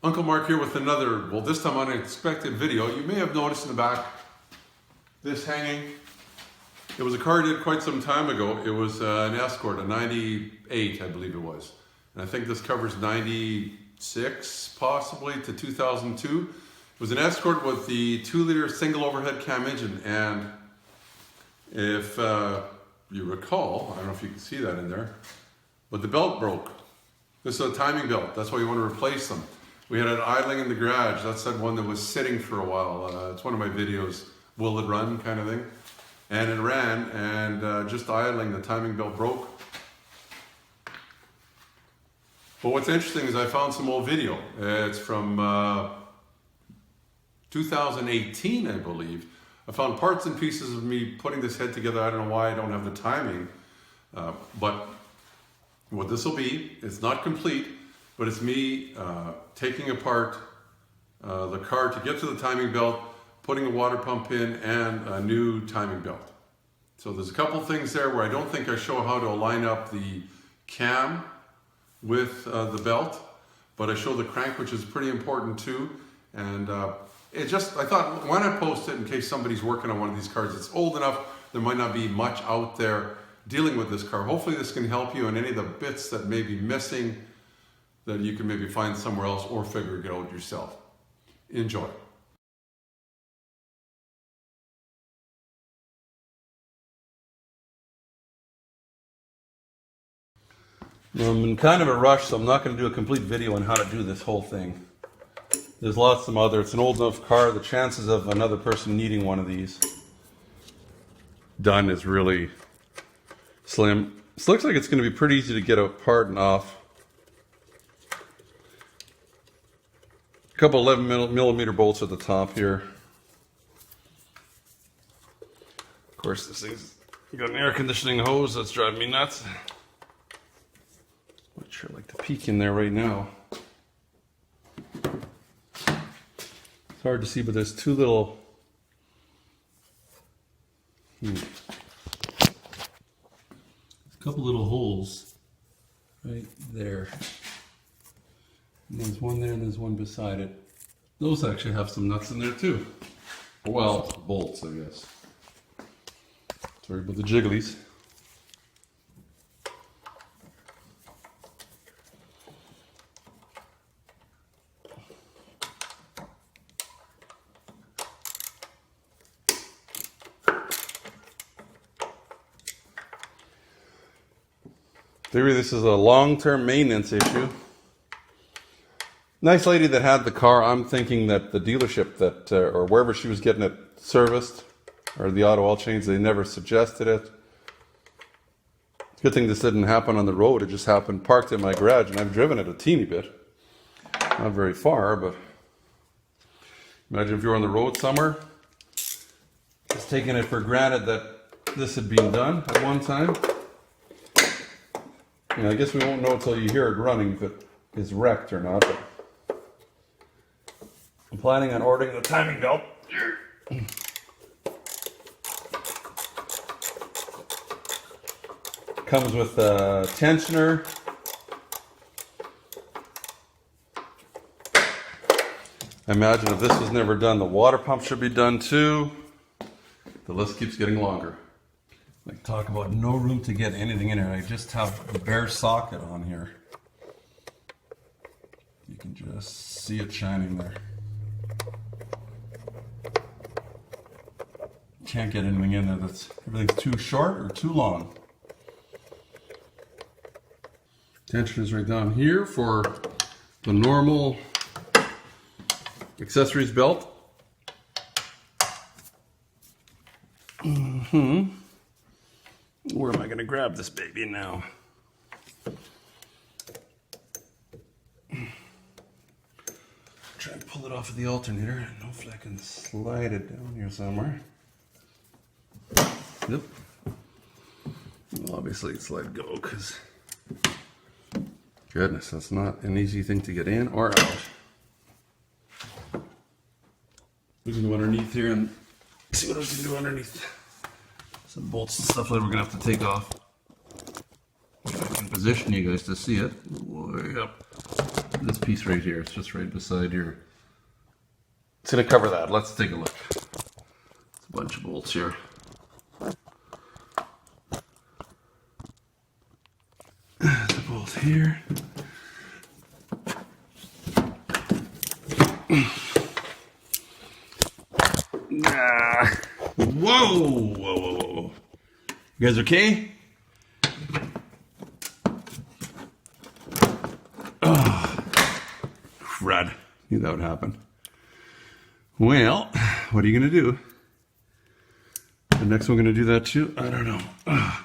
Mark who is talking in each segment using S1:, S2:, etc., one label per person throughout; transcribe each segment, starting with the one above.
S1: Uncle Mark here with another, well this time unexpected video. You may have noticed in the back, this hanging. It was a car I did quite some time ago. It was an Escort, a 98 I believe it was. And I think this covers 96 possibly to 2002. It was an Escort with the 2-liter single overhead cam engine, and if you recall, I don't know if you can see that in there, but the belt broke. This is a timing belt, that's why you want to replace them. We had it idling in the garage. That's that one that was sitting for a while. It's one of my videos, will it run kind of thing. And it ran, and just idling, the timing belt broke. But what's interesting is I found some old video. It's from 2018, I believe. I found parts and pieces of me putting this head together. I don't know why I don't have the timing. But what this will be, it's not complete, but it's me taking apart the car to get to the timing belt, putting a water pump in, and a new timing belt. So there's a couple things there where I don't think I show how to line up the cam with the belt, but I show the crank, which is pretty important too. And I thought, why not post it in case somebody's working on one of these cars? It's old enough, there might not be much out there dealing with this car. Hopefully this can help you, and any of the bits that may be missing that you can maybe find somewhere else or figure it out yourself. Enjoy. I'm in kind of a rush, so I'm not going to do a complete video on how to do this whole thing. There's lots of other, it's an old enough car, the chances of another person needing one of these done is really slim. This looks like it's going to be pretty easy to get apart and off. A couple 11 millimeter bolts at the top here. Of course, this thing's got an air conditioning hose that's driving me nuts. I'd sure like to peek in there right now. It's hard to see, but there's two little a couple little holes right there. And there's one there and there's one beside it. Those actually have some nuts in there too. Well, bolts, I guess. Sorry about the jigglies. Theory, this is a long-term maintenance issue. Nice lady that had the car. I'm thinking that the dealership that, or wherever she was getting it serviced, or the auto oil change, they never suggested it. Good thing this didn't happen on the road. It just happened parked in my garage, and I've driven it a teeny bit. Not very far, but imagine if you're on the road somewhere, just taking it for granted that this had been done at one time. Yeah, I guess we won't know until you hear it running if it is wrecked or not. But I'm planning on ordering the timing belt. Comes with a tensioner. I imagine if this was never done, the water pump should be done too. The list keeps getting longer. Like, talk about no room to get anything in here. I just have a bare socket on here. You can just see it shining there. Can't get anything in there. Everything's too short or too long. Tension is right down here for the normal accessories belt. Where am I going to grab this baby now? Try and pull it off of the alternator, and hopefully I can slide it down here somewhere. Yep. Well, obviously it's let go because, goodness, that's not an easy thing to get in or out. We can go underneath here and see what else we can do underneath. Some bolts and stuff that we're gonna have to take off. If I can position you guys to see it. Way up. this piece right here. It's just right beside your. It's gonna cover that. Let's take a look. It's a bunch of bolts here. The bolt here. Whoa! You guys okay? Oh, crud. Knew that would happen. Well, what are you going to do? The next one going to do that too? I don't know. Oh,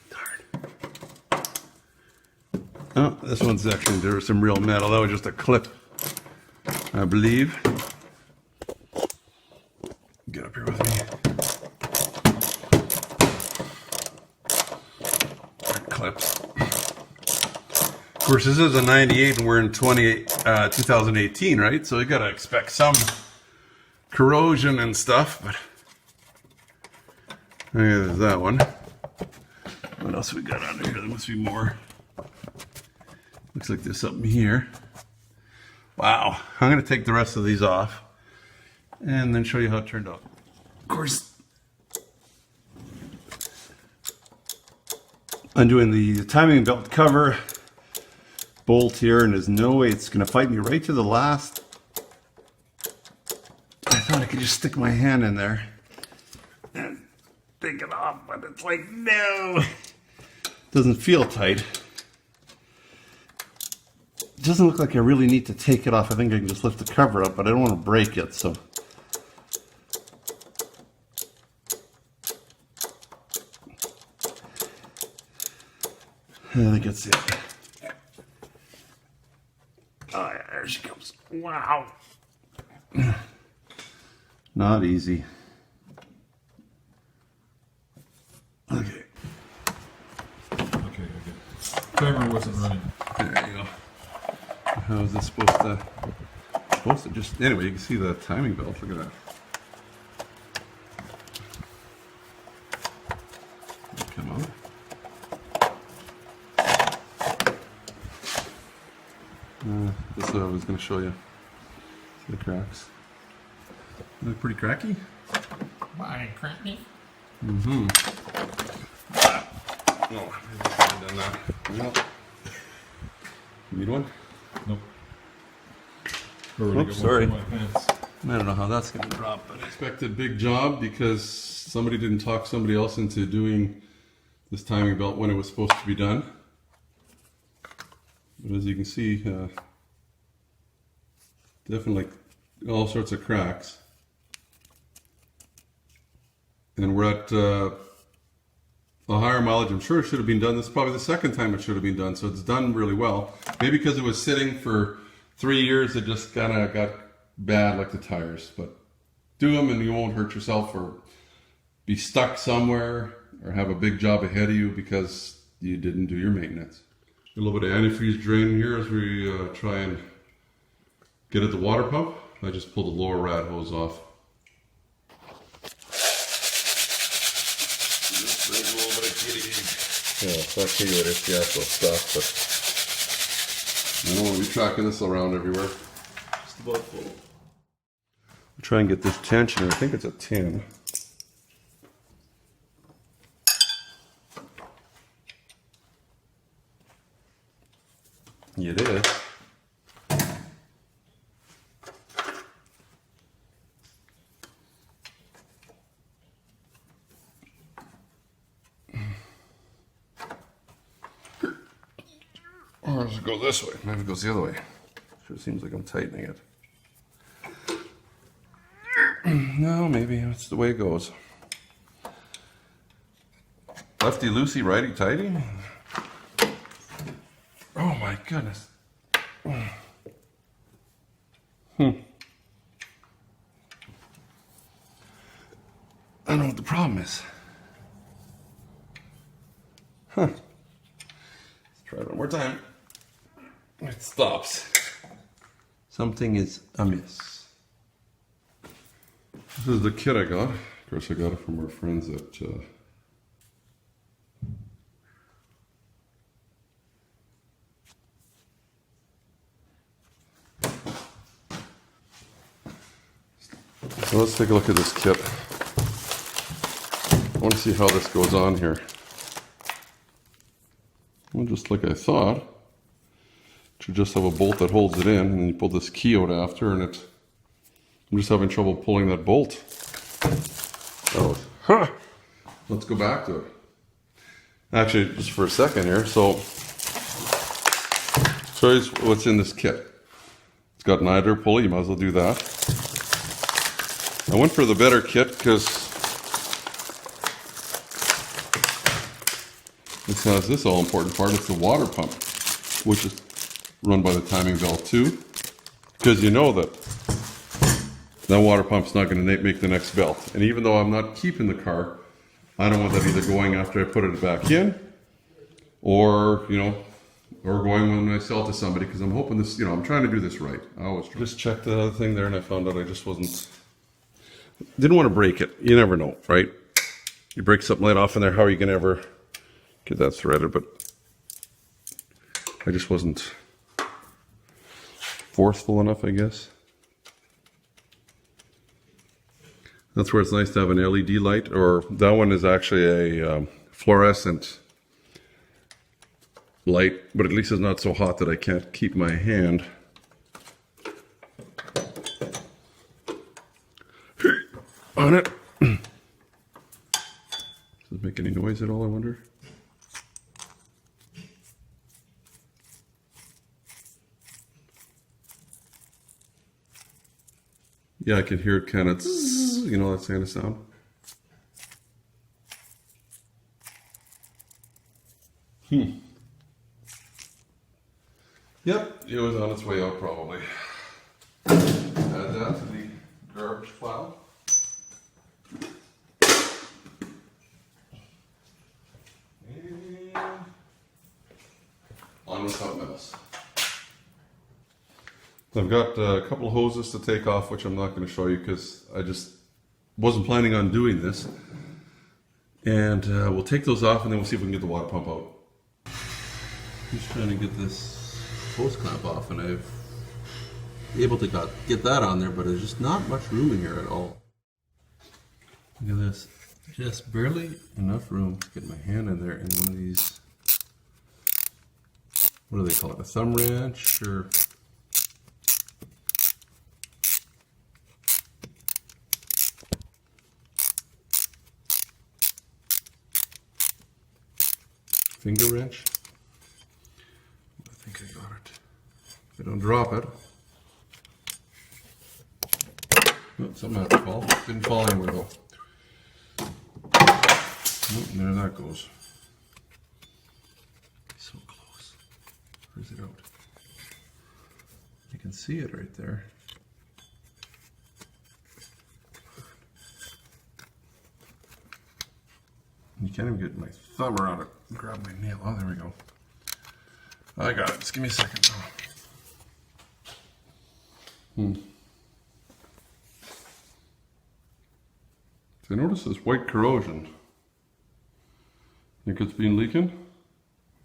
S1: darn. Oh, this one's actually, there was some real metal. That was just a clip, I believe. Get up here with me. Clips. Of course, this is a 98 and we're in 2018, right? So you gotta expect some corrosion and stuff, but there's that one. What else we got under here? There must be more. Looks like there's something here. Wow. I'm gonna take the rest of these off and then show you how it turned out. Of course, I'm doing the timing belt cover bolt here, and there's no way it's going to fight me right to the last. I thought I could just stick my hand in there and take it off, but it's like, no. Doesn't feel tight. It doesn't look like I really need to take it off. I think I can just lift the cover up, but I don't want to break it, so. I think that's it. Oh, yeah, there she comes. Wow. Not easy. Okay.
S2: Okay. Timer wasn't running.
S1: There you go. How is this supposed to just, anyway, you can see the timing belt. Look at that. Come on. This is what I was going to show you. See the cracks. They look pretty cracky.
S2: Why, cracky?
S1: Mm-hmm. No, I haven't done that. No. You need one?
S2: Nope.
S1: Oops, sorry.
S2: My pants.
S1: I don't know how that's going to drop, but I expected big job because somebody didn't talk somebody else into doing this timing belt when it was supposed to be done. But as you can see, definitely all sorts of cracks. And we're at a higher mileage. I'm sure it should have been done. This is probably the second time it should have been done, so it's done really well. Maybe because it was sitting for 3 years, it just kind of got bad like the tires. But do them and you won't hurt yourself or be stuck somewhere or have a big job ahead of you because you didn't do your maintenance. A little bit of antifreeze drain here as we try and get at the water pump. I just pulled the lower rad hose off. Just bring a little bit of kitty. Yeah, it's not kitty litter, it's the actual stuff, but I don't want to be tracking this around everywhere. Just about full. I'll try and get this tension. I think it's a 10. It is. Or does it go this way? Maybe it goes the other way. Sure seems like I'm tightening it. No, maybe it's the way it goes. Lefty loosey, righty tighty. Oh my goodness. I don't know what the problem is. Let's try it one more time. It stops. Something is amiss. This is the kit I got. Of course, I got it from our friends at So let's take a look at this kit. I want to see how this goes on here. Well, just like I thought, it should just have a bolt that holds it in, and then you pull this key out after, and I'm just having trouble pulling that bolt. Oh, huh. Let's go back to it. Actually, just for a second here, so here's what's in this kit. It's got an idler pulley, you might as well do that. I went for the better kit because this has this all important part. It's the water pump, which is run by the timing belt too, because you know that water pump's not going to make the next belt. And even though I'm not keeping the car, I don't want that either going after I put it back in, or or going when I sell it to somebody, because I'm hoping this, I'm trying to do this right. I always just checked the other thing there, and I found out I just didn't want to break it. You never know, right? You break something right off in there, how are you going to ever get that threaded? But I just wasn't forceful enough, I guess. That's where it's nice to have an LED light, or that one is actually a fluorescent light, but at least it's not so hot that I can't keep my hand on it. Does it make any noise at all, I wonder? Yeah, I can hear it kind of, that kind of sound. Yep, it was on its way out probably. Add that to the garbage pile. And on with something else. I've got a couple of hoses to take off, which I'm not going to show you because I just wasn't planning on doing this. And we'll take those off, and then we'll see if we can get the water pump out. Just trying to get this hose clamp off, and I've been able to get that on there, but there's just not much room in here at all. Look at this. Just barely enough room to get my hand in there in one of these, what do they call it, a thumb wrench, or finger wrench. I think I got it. If I don't drop it. Oh, something had to fall. Didn't fall anywhere though. Oh, there that goes. So close. Where's it out? You can see it right there. You can't even get my thumb around it. Grab my nail. Oh, there we go. I got it. Just give me a second. So I notice this white corrosion. Think it's been leaking?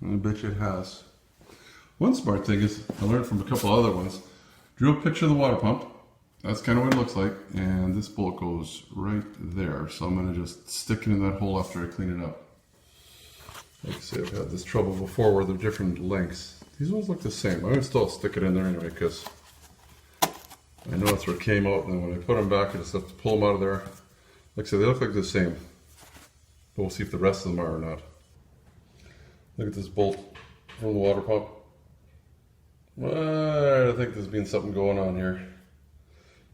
S1: I bet you it has. One smart thing is, I learned from a couple other ones, drew a picture of the water pump. That's kind of what it looks like. And this bolt goes right there. So I'm going to just stick it in that hole after I clean it up. Like I say, I've had this trouble before where they're different lengths. These ones look the same. I'm going to still stick it in there anyway because I know that's where it came out. And then when I put them back, I just have to pull them out of there. Like I said, they look like the same. But we'll see if the rest of them are or not. Look at this bolt from the water pump. I think there's been something going on here.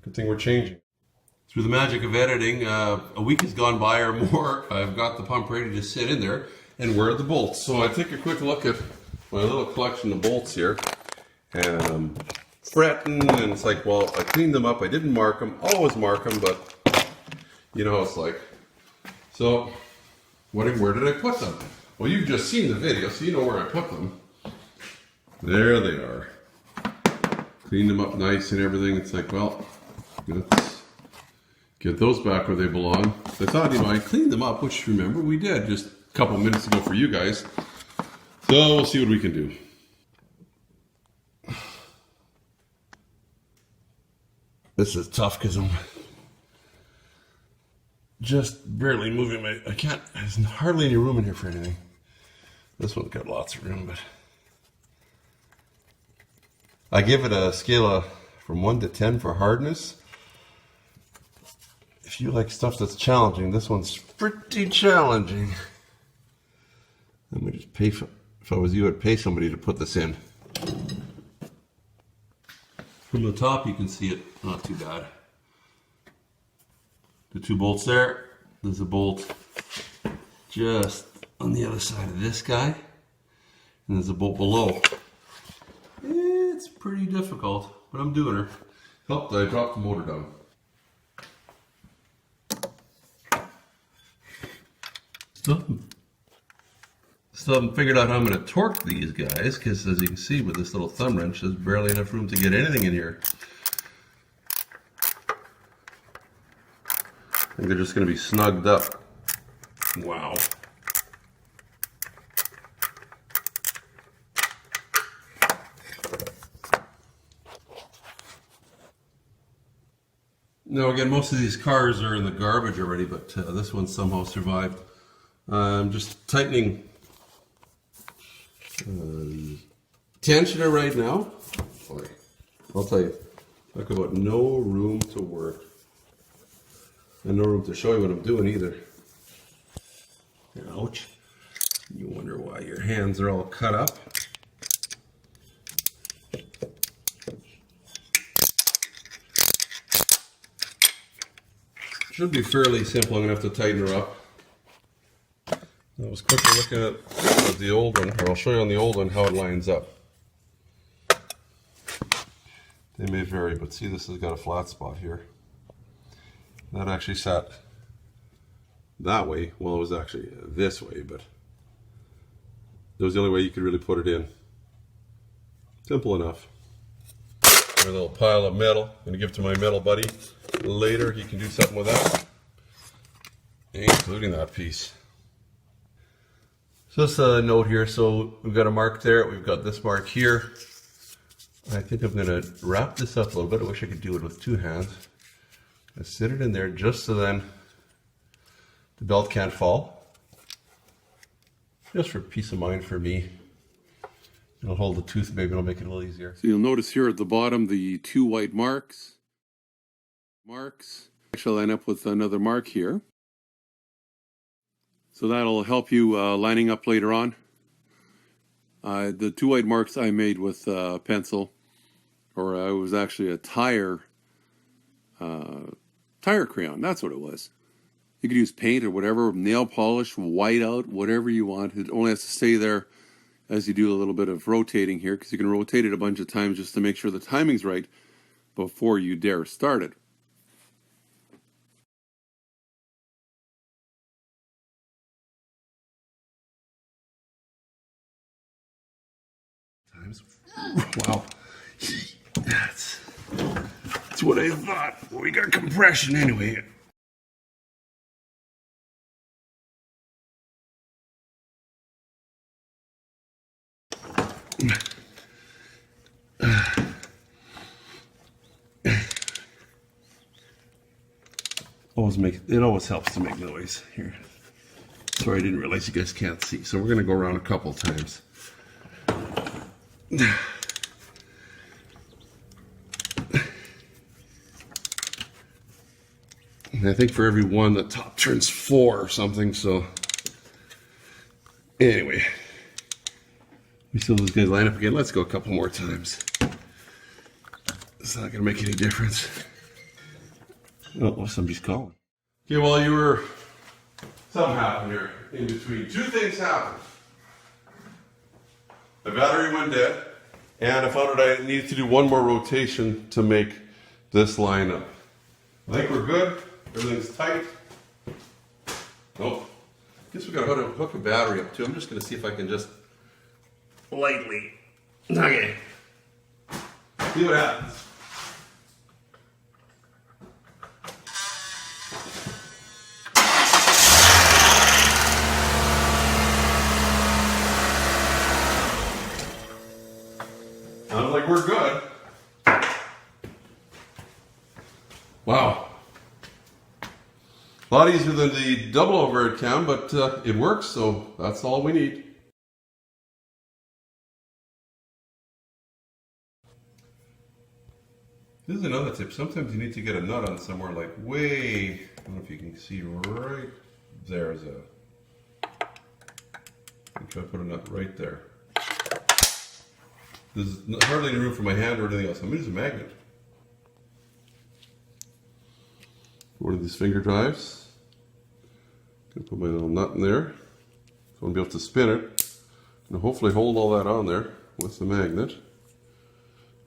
S1: Good thing we're changing. Through the magic of editing, a week has gone by or more. I've got the pump ready to sit in there. And where are the bolts? So I take a quick look at my little collection of bolts here. And I'm fretting, and it's like, well, I cleaned them up. I didn't mark them. Always mark them, but you know how it's like. So, where did I put them? Well, you've just seen the video, so you know where I put them. There they are. Cleaned them up nice and everything. It's like, well, let's get those back where they belong. So I thought, I cleaned them up, which remember we did just a couple minutes ago for you guys. So we'll see what we can do. This is tough because
S3: just barely moving my, I can't, there's hardly any room in here for anything. This one's got lots of room, but I give it a scale of from 1 to 10 for hardness. If you like stuff that's challenging, this one's pretty challenging. Let me just pay for, if I was you, I'd pay somebody to put this in. From the top, you can see it, not too bad. The 2 bolts there, there's a bolt just on the other side of this guy, and there's a bolt below. It's pretty difficult, but I'm doing her. Oh, I dropped the motor down. Still haven't figured out how I'm going to torque these guys, because as you can see with this little thumb wrench, there's barely enough room to get anything in here. I think they're just going to be snugged up. Wow. Now again, most of these cars are in the garbage already, but this one somehow survived. I'm just tightening tensioner right now. Boy, I'll tell you, talk about no room to work. And no room to show you what I'm doing either. Ouch. You wonder why your hands are all cut up. Should be fairly simple. I'm going to have to tighten her up. I was quickly looking at the old one, or I'll show you on the old one how it lines up. They may vary, but see, this has got a flat spot here. That actually sat that way. Well, it was actually this way, but it was the only way you could really put it in. Simple enough. A little pile of metal. I'm going to give to my metal buddy later. He can do something with that, including that piece. So just a note here. So we've got a mark there. We've got this mark here. I think I'm going to wrap this up a little bit. I wish I could do it with 2 hands. I sit it in there just so then the belt can't fall. Just for peace of mind for me. It'll hold the tooth, maybe it'll make it a little easier.
S1: So you'll notice here at the bottom the 2 white marks. Actually, line up with another mark here. So that'll help you lining up later on. The 2 white marks I made with pencil, or it was actually a tire crayon. That's what it was. You could use paint or whatever, nail polish, white out, whatever you want. It only has to stay there as you do a little bit of rotating here, because you can rotate it a bunch of times just to make sure the timing's right before you dare start it.
S3: Wow. That's what I thought. We got compression anyway. It always helps to make noise here. Sorry, I didn't realize you guys can't see. So we're going to go around a couple times. And I think for every one, the top turns 4 or something. So anyway, we see those guys line up again. Let's go a couple more times. It's not going to make any difference. Oh, somebody's calling. Okay, while you were, something happened here in between. 2 things happened. The battery went dead, and I found out I needed to do 1 more rotation to make this line up. I think we're good. Everything's tight. Nope. Guess we got to hook a battery up too. I'm just going to see if I can just lightly. Okay. See what happens. Sounds like we're good. Wow. A lot easier than the double overhead cam, but it works, so that's all we need. This is another tip. Sometimes you need to get a nut on somewhere like way, I don't know if you can see right there's a, I'm trying to put a nut right there. There's hardly any room for my hand or anything else. I'm going to use a magnet. One of these finger drives. Gonna put my little nut in there. So I'll be able to spin it and hopefully hold all that on there with the magnet.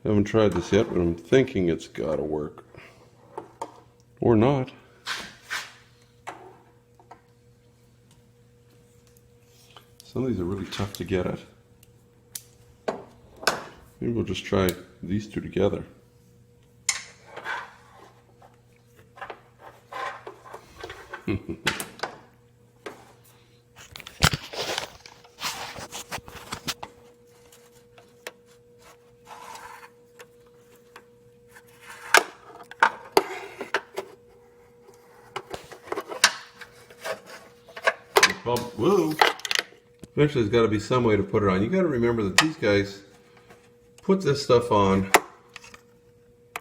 S3: Haven't tried this yet, but I'm thinking it's gotta work. Or not. Some of these are really tough to get at. Maybe we'll just try these two together. Whoa! Eventually there's got to be some way to put it on. You got to remember that these guys put this stuff on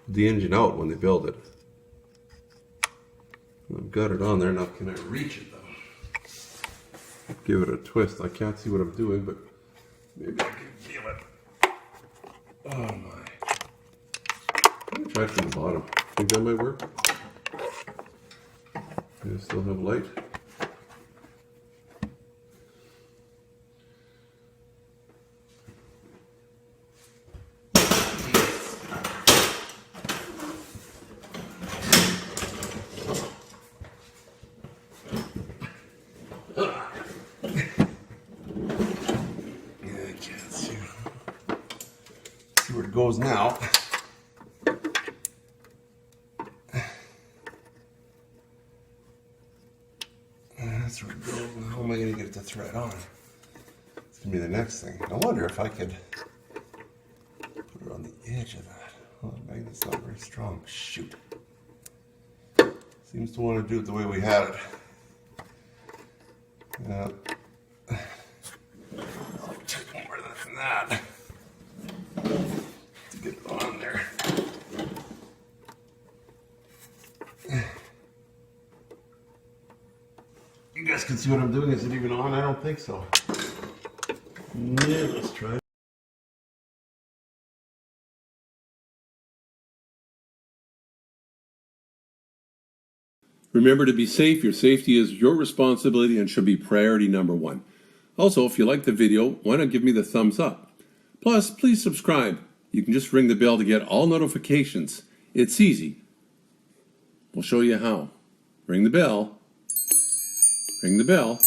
S3: the engine out when they build it. I've got it on there. Now can I reach it though? Give it a twist. I can't see what I'm doing, but maybe I can feel it. Oh my. I'm gonna try from the bottom. Think that might work? I still have light. Where it goes now. That's where it goes. How am I going to get the thread on? It's going to be the next thing. I wonder if I could put it on the edge of that. Oh, the magnet's not very strong. Shoot. Seems to want to do it the way we had it. More than that. Get it on there. You guys can see what I'm doing. Is it even on? I don't think so. Yeah, let's try it.
S1: Remember to be safe. Your safety is your responsibility and should be priority number one. Also, if you like the video, why not give me the thumbs up? Plus, please subscribe. You can just ring the bell to get all notifications. It's easy. We'll show you how. Ring the bell. Ring the bell.